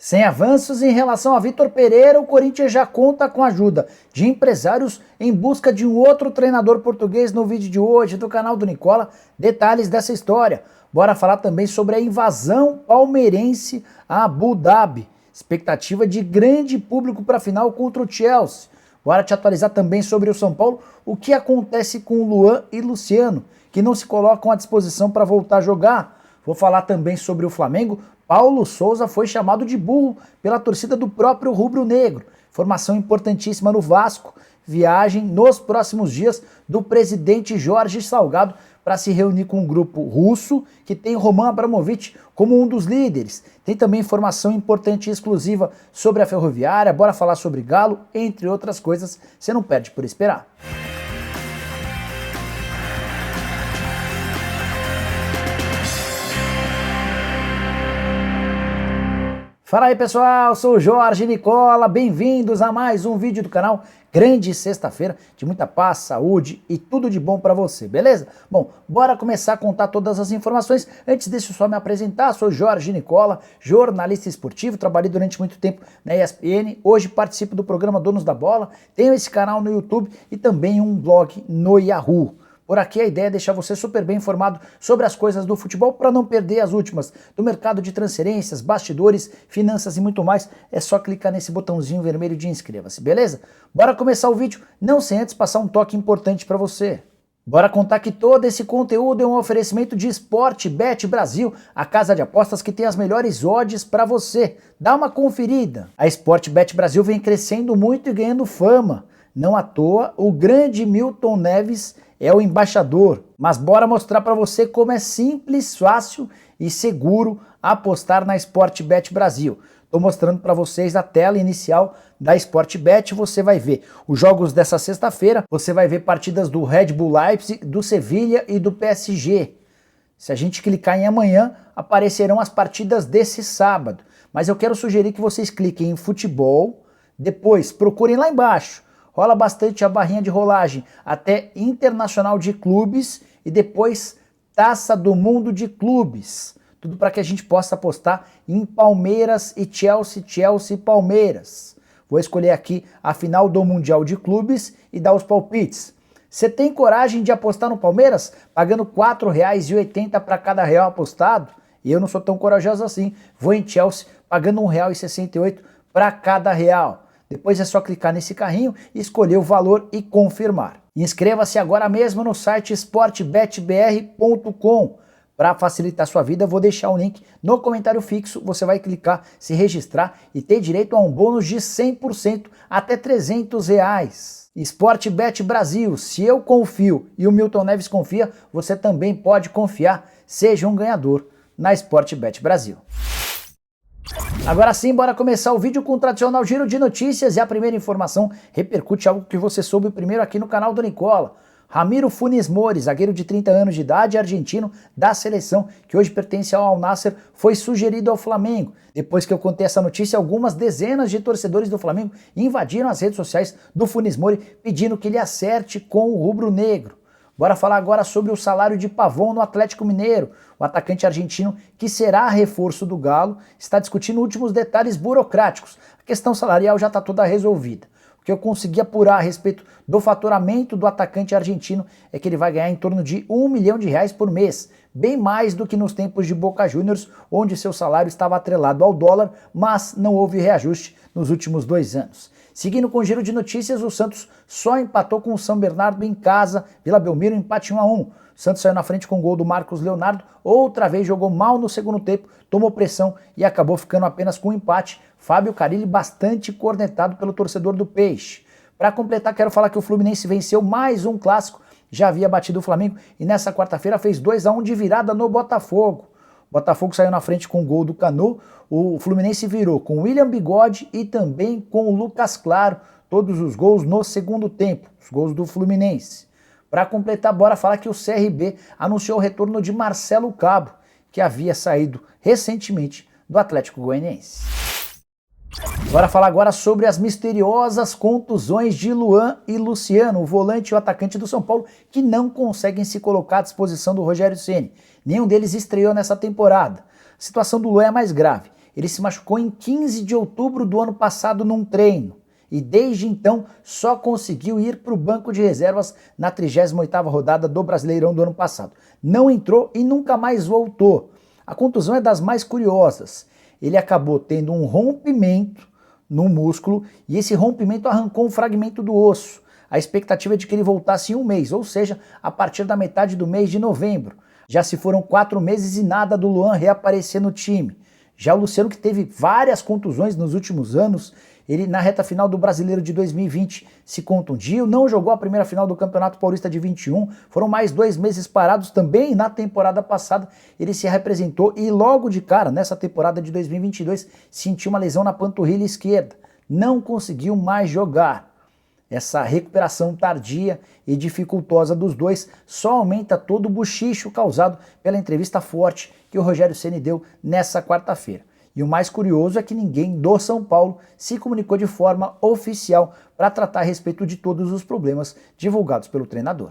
Sem avanços em relação a Vitor Pereira, o Corinthians já conta com a ajuda de empresários em busca de um outro treinador português. No vídeo de hoje do canal do Nicola, detalhes dessa história. Bora falar também sobre a invasão palmeirense a Abu Dhabi. Expectativa de grande público para a final contra o Chelsea. Bora te atualizar também sobre o São Paulo, o que acontece com o Luan e Luciano, que não se colocam à disposição para voltar a jogar. Vou falar também sobre o Flamengo. Paulo Souza foi chamado de burro pela torcida do próprio rubro-negro. Informação importantíssima no Vasco. Viagem nos próximos dias do presidente Jorge Salgado para se reunir com um grupo russo que tem Roman Abramovich como um dos líderes. Tem também informação importante e exclusiva sobre a Ferroviária. Bora falar sobre Galo, entre outras coisas. Você não perde por esperar. Fala aí pessoal, sou o Jorge Nicola, bem-vindos a mais um vídeo do canal. Grande sexta-feira de muita paz, saúde e tudo de bom pra você, beleza? Bom, bora começar a contar todas as informações. Antes deixa eu só me apresentar, sou Jorge Nicola, jornalista esportivo, trabalhei durante muito tempo na ESPN, hoje participo do programa Donos da Bola, tenho esse canal no YouTube e também um blog no Yahoo. Por aqui a ideia é deixar você super bem informado sobre as coisas do futebol para não perder as últimas do mercado de transferências, bastidores, finanças e muito mais. É só clicar nesse botãozinho vermelho de inscreva-se, beleza? Bora começar o vídeo, não sem antes passar um toque importante para você. Bora contar que todo esse conteúdo é um oferecimento de Sportbet Brasil, a casa de apostas que tem as melhores odds para você. Dá uma conferida. A Sportbet Brasil vem crescendo muito e ganhando fama. Não à toa, o grande Milton Neves é o embaixador. Mas bora mostrar para você como é simples, fácil e seguro apostar na Sportbet Brasil. Estou mostrando para vocês a tela inicial da Sportbet, você vai ver os jogos dessa sexta-feira, você vai ver partidas do Red Bull Leipzig, do Sevilha e do PSG. Se a gente clicar em amanhã, aparecerão as partidas desse sábado. Mas eu quero sugerir que vocês cliquem em futebol, depois procurem lá embaixo. Rola bastante a barrinha de rolagem até Internacional de Clubes e depois Taça do Mundo de Clubes. Tudo para que a gente possa apostar em Palmeiras e Chelsea, Chelsea e Palmeiras. Vou escolher aqui a final do Mundial de Clubes e dar os palpites. Você tem coragem de apostar no Palmeiras pagando R$ 4,80 para cada real apostado? E eu não sou tão corajoso assim. Vou em Chelsea pagando R$ 1,68 para cada real. Depois é só clicar nesse carrinho, escolher o valor e confirmar. Inscreva-se agora mesmo no site sportbetbr.com. Para facilitar sua vida, eu vou deixar o link no comentário fixo. Você vai clicar, se registrar e ter direito a um bônus de 100% até R$ 300. Sportbet Brasil, se eu confio e o Milton Neves confia, você também pode confiar. Seja um ganhador na Sportbet Brasil. Agora sim, bora começar o vídeo com o tradicional giro de notícias e a primeira informação repercute algo que você soube primeiro aqui no canal do Nicola. Ramiro Funes Mori, zagueiro de 30 anos de idade, argentino da seleção, que hoje pertence ao Al Nassr, foi sugerido ao Flamengo. Depois que eu contei essa notícia, algumas dezenas de torcedores do Flamengo invadiram as redes sociais do Funes Mori pedindo que ele acerte com o rubro-negro. Bora falar agora sobre o salário de Pavon no Atlético Mineiro. O atacante argentino, que será reforço do Galo, está discutindo últimos detalhes burocráticos. A questão salarial já está toda resolvida. O que eu consegui apurar a respeito do faturamento do atacante argentino é que ele vai ganhar em torno de R$ 1 milhão por mês, bem mais do que nos tempos de Boca Juniors, onde seu salário estava atrelado ao dólar, mas não houve reajuste nos últimos 2 anos. Seguindo com o giro de notícias, o Santos só empatou com o São Bernardo em casa, Vila Belmiro, empate 1-1. O Santos saiu na frente com o gol do Marcos Leonardo, outra vez jogou mal no segundo tempo, tomou pressão e acabou ficando apenas com um empate. Fábio Carille bastante cornetado pelo torcedor do Peixe. Para completar, quero falar que o Fluminense venceu mais um clássico, já havia batido o Flamengo e nessa quarta-feira fez 2-1 de virada no Botafogo. O Botafogo saiu na frente com o gol do Canu, o Fluminense virou com William Bigode e também com o Lucas Claro, todos os gols no segundo tempo, os gols do Fluminense. Para completar, bora falar que o CRB anunciou o retorno de Marcelo Cabo, que havia saído recentemente do Atlético Goianiense. Bora falar agora sobre as misteriosas contusões de Luan e Luciano, o volante e o atacante do São Paulo, que não conseguem se colocar à disposição do Rogério Ceni. Nenhum deles estreou nessa temporada. A situação do Luan é mais grave. Ele se machucou em 15 de outubro do ano passado num treino e desde então só conseguiu ir para o banco de reservas na 38ª rodada do Brasileirão do ano passado. Não entrou e nunca mais voltou. A contusão é das mais curiosas. Ele acabou tendo um rompimento no músculo e esse rompimento arrancou um fragmento do osso. A expectativa é de que ele voltasse em um mês, ou seja, a partir da metade do mês de novembro. Já se foram 4 meses e nada do Luan reaparecer no time. Já o Luciano, que teve várias contusões nos últimos anos, ele na reta final do Brasileiro de 2020 se contundiu, não jogou a primeira final do Campeonato Paulista de 21, foram mais 2 meses parados também na temporada passada, ele se representou e logo de cara, nessa temporada de 2022, sentiu uma lesão na panturrilha esquerda, não conseguiu mais jogar. Essa recuperação tardia e dificultosa dos dois só aumenta todo o bochicho causado pela entrevista forte que o Rogério Ceni deu nessa quarta-feira. E o mais curioso é que ninguém do São Paulo se comunicou de forma oficial para tratar a respeito de todos os problemas divulgados pelo treinador.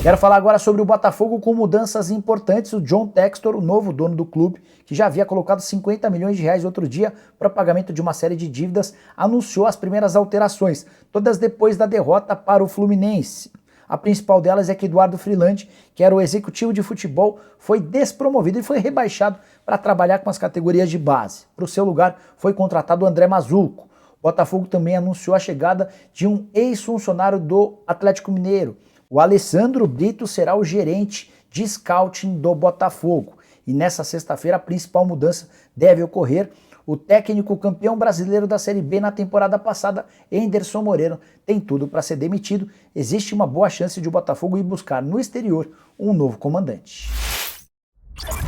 Quero falar agora sobre o Botafogo com mudanças importantes. O John Textor, o novo dono do clube, que já havia colocado 50 milhões de reais outro dia para pagamento de uma série de dívidas, anunciou as primeiras alterações, todas depois da derrota para o Fluminense. A principal delas é que Eduardo Freeland, que era o executivo de futebol, foi despromovido e foi rebaixado para trabalhar com as categorias de base. Para o seu lugar foi contratado o André Mazzucco. O Botafogo também anunciou a chegada de um ex-funcionário do Atlético Mineiro. O Alessandro Brito será o gerente de scouting do Botafogo. E nessa sexta-feira a principal mudança deve ocorrer. O técnico campeão brasileiro da Série B na temporada passada, Anderson Moreira, tem tudo para ser demitido. Existe uma boa chance de o Botafogo ir buscar no exterior um novo comandante.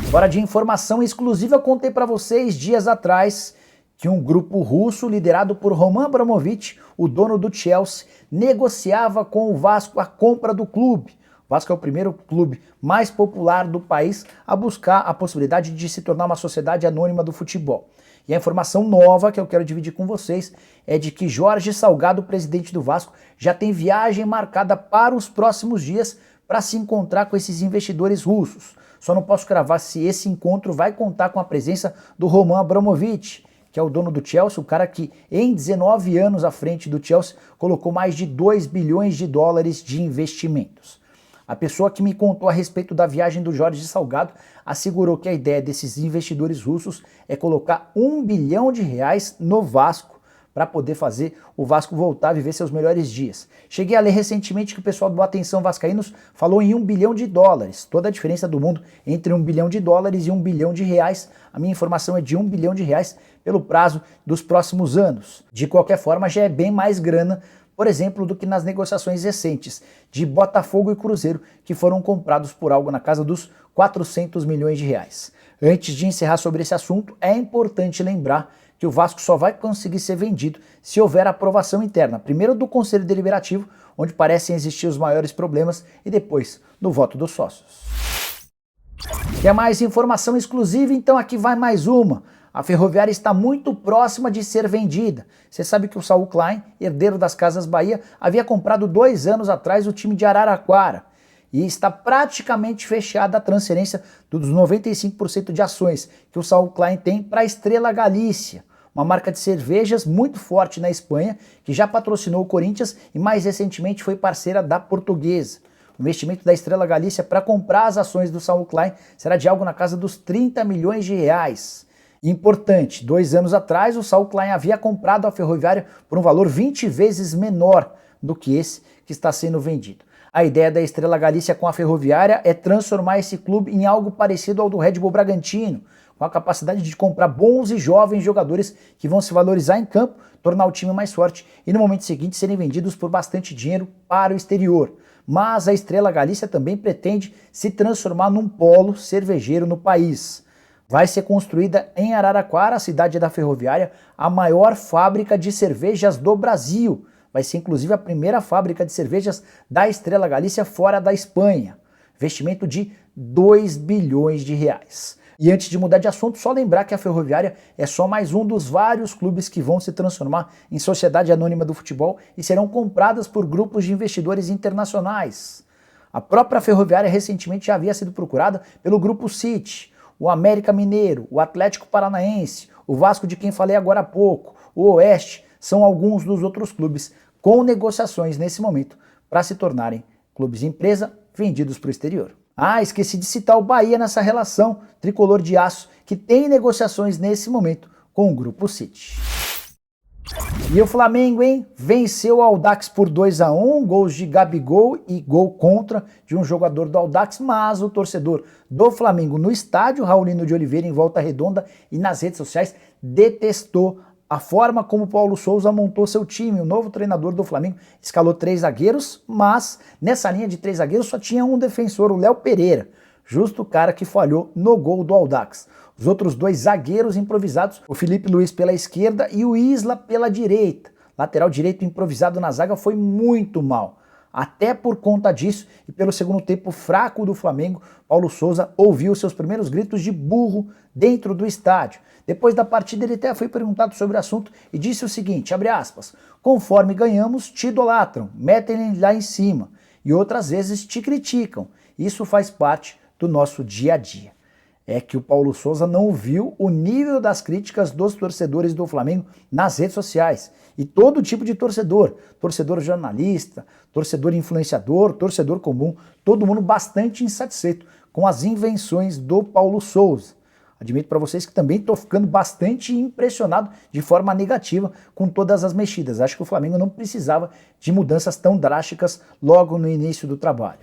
Agora de informação exclusiva, eu contei para vocês dias atrás que um grupo russo liderado por Roman Abramovich, o dono do Chelsea, negociava com o Vasco a compra do clube. O Vasco é o primeiro clube mais popular do país a buscar a possibilidade de se tornar uma sociedade anônima do futebol. E a informação nova que eu quero dividir com vocês é de que Jorge Salgado, presidente do Vasco, já tem viagem marcada para os próximos dias para se encontrar com esses investidores russos. Só não posso cravar se esse encontro vai contar com a presença do Roman Abramovich, que é o dono do Chelsea, o cara que em 19 anos à frente do Chelsea colocou mais de 2 bilhões de dólares de investimentos. A pessoa que me contou a respeito da viagem do Jorge Salgado assegurou que a ideia desses investidores russos é colocar 1 bilhão de reais no Vasco para poder fazer o Vasco voltar a viver seus melhores dias. Cheguei a ler recentemente que o pessoal do Atenção Vascaínos falou em 1 bilhão de dólares. Toda a diferença do mundo entre 1 bilhão de dólares e 1 bilhão de reais. A minha informação é de 1 bilhão de reais pelo prazo dos próximos anos. De qualquer forma, já é bem mais grana, por exemplo, do que nas negociações recentes de Botafogo e Cruzeiro, que foram comprados por algo na casa dos 400 milhões de reais. Antes de encerrar sobre esse assunto, é importante lembrar que o Vasco só vai conseguir ser vendido se houver aprovação interna, primeiro do Conselho Deliberativo, onde parecem existir os maiores problemas, e depois do voto dos sócios. Quer mais informação exclusiva? Então aqui vai mais uma. A Ferroviária está muito próxima de ser vendida. Você sabe que o Saul Klein, herdeiro das Casas Bahia, havia comprado 2 anos atrás o time de Araraquara. E está praticamente fechada a transferência dos 95% de ações que o Saul Klein tem para a Estrela Galícia, uma marca de cervejas muito forte na Espanha, que já patrocinou o Corinthians e mais recentemente foi parceira da Portuguesa. O investimento da Estrela Galícia para comprar as ações do Saul Klein será de algo na casa dos 30 milhões de reais. Importante, 2 anos atrás o Saul Klein havia comprado a Ferroviária por um valor 20 vezes menor do que esse que está sendo vendido. A ideia da Estrela Galícia com a Ferroviária é transformar esse clube em algo parecido ao do Red Bull Bragantino, com a capacidade de comprar bons e jovens jogadores que vão se valorizar em campo, tornar o time mais forte e no momento seguinte serem vendidos por bastante dinheiro para o exterior. Mas a Estrela Galícia também pretende se transformar num polo cervejeiro no país. Vai ser construída em Araraquara, a cidade da Ferroviária, a maior fábrica de cervejas do Brasil. Vai ser inclusive a primeira fábrica de cervejas da Estrela Galícia fora da Espanha. Investimento de 2 bilhões de reais. E antes de mudar de assunto, só lembrar que a Ferroviária é só mais um dos vários clubes que vão se transformar em sociedade anônima do futebol e serão compradas por grupos de investidores internacionais. A própria Ferroviária recentemente já havia sido procurada pelo Grupo City, o América Mineiro, o Atlético Paranaense, o Vasco de quem falei agora há pouco, o Oeste, são alguns dos outros clubes com negociações nesse momento para se tornarem clubes empresa vendidos para o exterior. Ah, esqueci de citar o Bahia nessa relação, tricolor de aço, que tem negociações nesse momento com o Grupo City. E o Flamengo, hein? Venceu o Audax por 2-1, gols de Gabigol e gol contra de um jogador do Audax, mas o torcedor do Flamengo no estádio, Raulino de Oliveira, em Volta Redonda e nas redes sociais, detestou a forma como Paulo Souza montou seu time. O novo treinador do Flamengo escalou 3 zagueiros, mas nessa linha de 3 zagueiros só tinha um defensor, o Léo Pereira, justo o cara que falhou no gol do Audax. Os outros 2 zagueiros improvisados, o Felipe Luiz pela esquerda e o Isla pela direita. Lateral direito improvisado na zaga foi muito mal. Até por conta disso e pelo segundo tempo fraco do Flamengo, Paulo Souza ouviu seus primeiros gritos de burro dentro do estádio. Depois da partida ele até foi perguntado sobre o assunto e disse o seguinte, abre aspas, conforme ganhamos te idolatram, metem lá em cima e outras vezes te criticam. Isso faz parte do nosso dia a dia. É que o Paulo Souza não viu o nível das críticas dos torcedores do Flamengo nas redes sociais. E todo tipo de torcedor, torcedor jornalista, torcedor influenciador, torcedor comum, todo mundo bastante insatisfeito com as invenções do Paulo Souza. Admito para vocês que também estou ficando bastante impressionado de forma negativa com todas as mexidas. Acho que o Flamengo não precisava de mudanças tão drásticas logo no início do trabalho.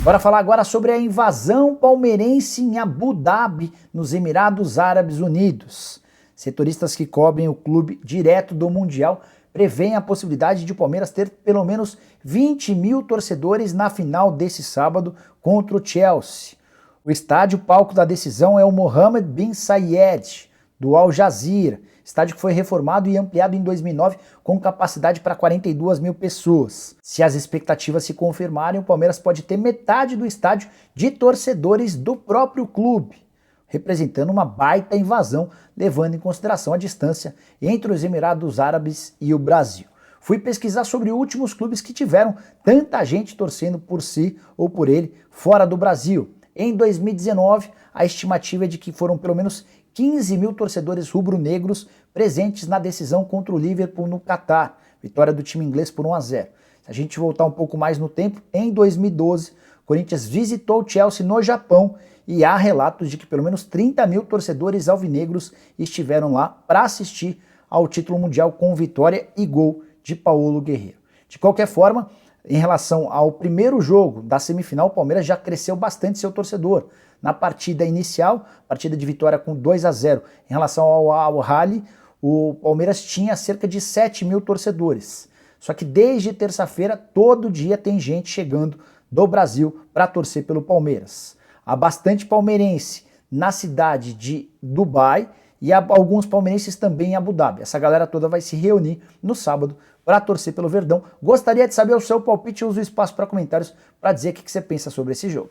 Bora falar agora sobre a invasão palmeirense em Abu Dhabi, nos Emirados Árabes Unidos. Setoristas que cobrem o clube direto do Mundial prevêem a possibilidade de o Palmeiras ter pelo menos 20 mil torcedores na final desse sábado contra o Chelsea. O estádio palco da decisão é o Mohammed bin Zayed, do Al Jazeera, estádio que foi reformado e ampliado em 2009 com capacidade para 42 mil pessoas. Se as expectativas se confirmarem, o Palmeiras pode ter metade do estádio de torcedores do próprio clube, representando uma baita invasão, levando em consideração a distância entre os Emirados Árabes e o Brasil. Fui pesquisar sobre últimos clubes que tiveram tanta gente torcendo por si ou por ele fora do Brasil. Em 2019, a estimativa é de que foram pelo menos 15 mil torcedores rubro-negros presentes na decisão contra o Liverpool no Catar, vitória do time inglês por 1-0. Se a gente voltar um pouco mais no tempo, em 2012, o Corinthians visitou o Chelsea no Japão e há relatos de que pelo menos 30 mil torcedores alvinegros estiveram lá para assistir ao título mundial com vitória e gol de Paulo Guerreiro. De qualquer forma, em relação ao primeiro jogo da semifinal, o Palmeiras já cresceu bastante seu torcedor. Na partida inicial, partida de vitória com 2-0, em relação ao Al-Ahly, o Palmeiras tinha cerca de 7 mil torcedores. Só que desde terça-feira, todo dia tem gente chegando do Brasil para torcer pelo Palmeiras. Há bastante palmeirense na cidade de Dubai e há alguns palmeirenses também em Abu Dhabi. Essa galera toda vai se reunir no sábado para torcer pelo Verdão. Gostaria de saber o seu palpite e uso o espaço para comentários para dizer o que você pensa sobre esse jogo.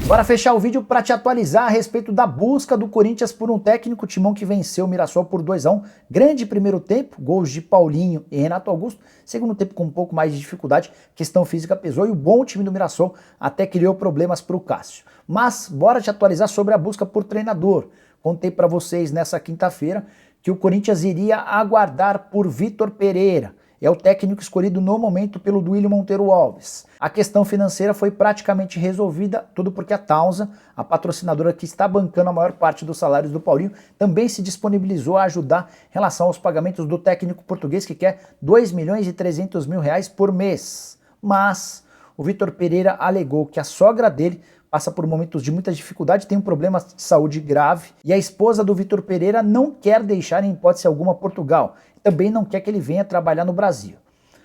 Bora fechar o vídeo para te atualizar a respeito da busca do Corinthians por um técnico. Timão que venceu o Mirassol por 2-1. Grande primeiro tempo, gols de Paulinho e Renato Augusto. Segundo tempo com um pouco mais de dificuldade, questão física pesou e o bom time do Mirassol até criou problemas para o Cássio. Mas bora te atualizar sobre a busca por treinador. Contei para vocês nessa quinta-feira que o Corinthians iria aguardar por Vitor Pereira. É o técnico escolhido no momento pelo Duílio Monteiro Alves. A questão financeira foi praticamente resolvida, tudo porque a Taunza, a patrocinadora que está bancando a maior parte dos salários do Paulinho, também se disponibilizou a ajudar em relação aos pagamentos do técnico português que quer 2 milhões e 300 mil reais por mês. Mas o Vitor Pereira alegou que a sogra dele passa por momentos de muita dificuldade, tem um problema de saúde grave e a esposa do Vitor Pereira não quer deixar em hipótese alguma Portugal. Também não quer que ele venha trabalhar no Brasil.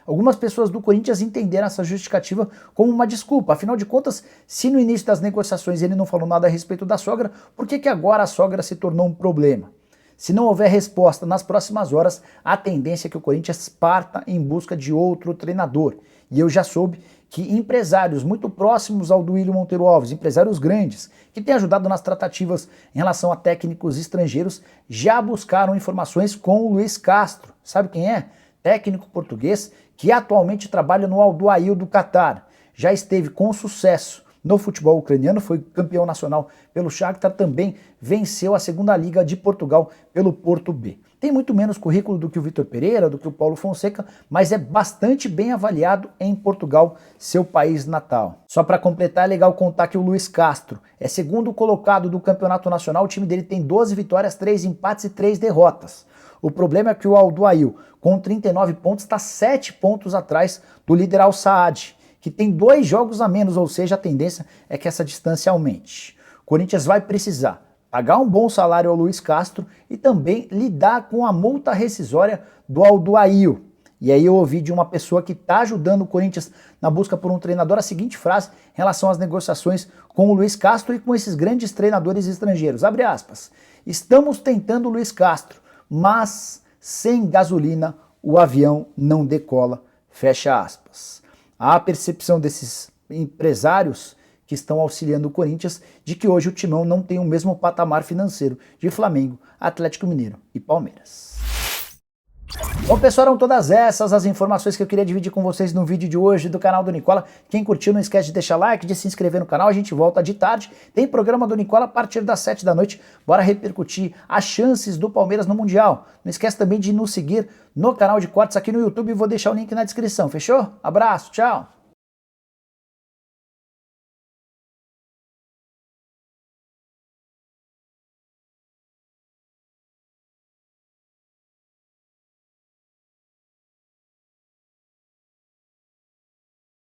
Algumas pessoas do Corinthians entenderam essa justificativa como uma desculpa. Afinal de contas, se no início das negociações ele não falou nada a respeito da sogra, por que agora a sogra se tornou um problema? Se não houver resposta nas próximas horas, a tendência é que o Corinthians parta em busca de outro treinador. E eu já soube que empresários muito próximos ao Duílio Monteiro Alves, empresários grandes, que têm ajudado nas tratativas em relação a técnicos estrangeiros, já buscaram informações com o Luiz Castro. Sabe quem é? Técnico português que atualmente trabalha no Al Duhail do Catar. Já esteve com sucesso no futebol ucraniano, foi campeão nacional pelo Shakhtar, também venceu a segunda liga de Portugal pelo Porto B. Tem muito menos currículo do que o Vitor Pereira, do que o Paulo Fonseca, mas é bastante bem avaliado em Portugal, seu país natal. Só para completar, é legal contar que o Luiz Castro é segundo colocado do campeonato nacional, o time dele tem 12 vitórias, 3 empates e 3 derrotas. O problema é que o Alduail, com 39 pontos, está 7 pontos atrás do líder Al Saad, que tem 2 jogos a menos, ou seja, a tendência é que essa distância aumente. O Corinthians vai precisar pagar um bom salário ao Luiz Castro e também lidar com a multa rescisória do Alduail. E aí eu ouvi de uma pessoa que está ajudando o Corinthians na busca por um treinador a seguinte frase em relação às negociações com o Luiz Castro e com esses grandes treinadores estrangeiros. Abre aspas. Estamos tentando o Luiz Castro, mas sem gasolina o avião não decola. Fecha aspas. Há a percepção desses empresários que estão auxiliando o Corinthians de que hoje o Timão não tem o mesmo patamar financeiro de Flamengo, Atlético Mineiro e Palmeiras. Bom, pessoal, eram todas essas as informações que eu queria dividir com vocês no vídeo de hoje do canal do Nicola. Quem curtiu, não esquece de deixar like, de se inscrever no canal. A gente volta de tarde. Tem programa do Nicola a partir das 7 da noite. Bora repercutir as chances do Palmeiras no Mundial. Não esquece também de nos seguir no canal de cortes aqui no YouTube. Vou deixar o link na descrição. Fechou? Abraço, tchau!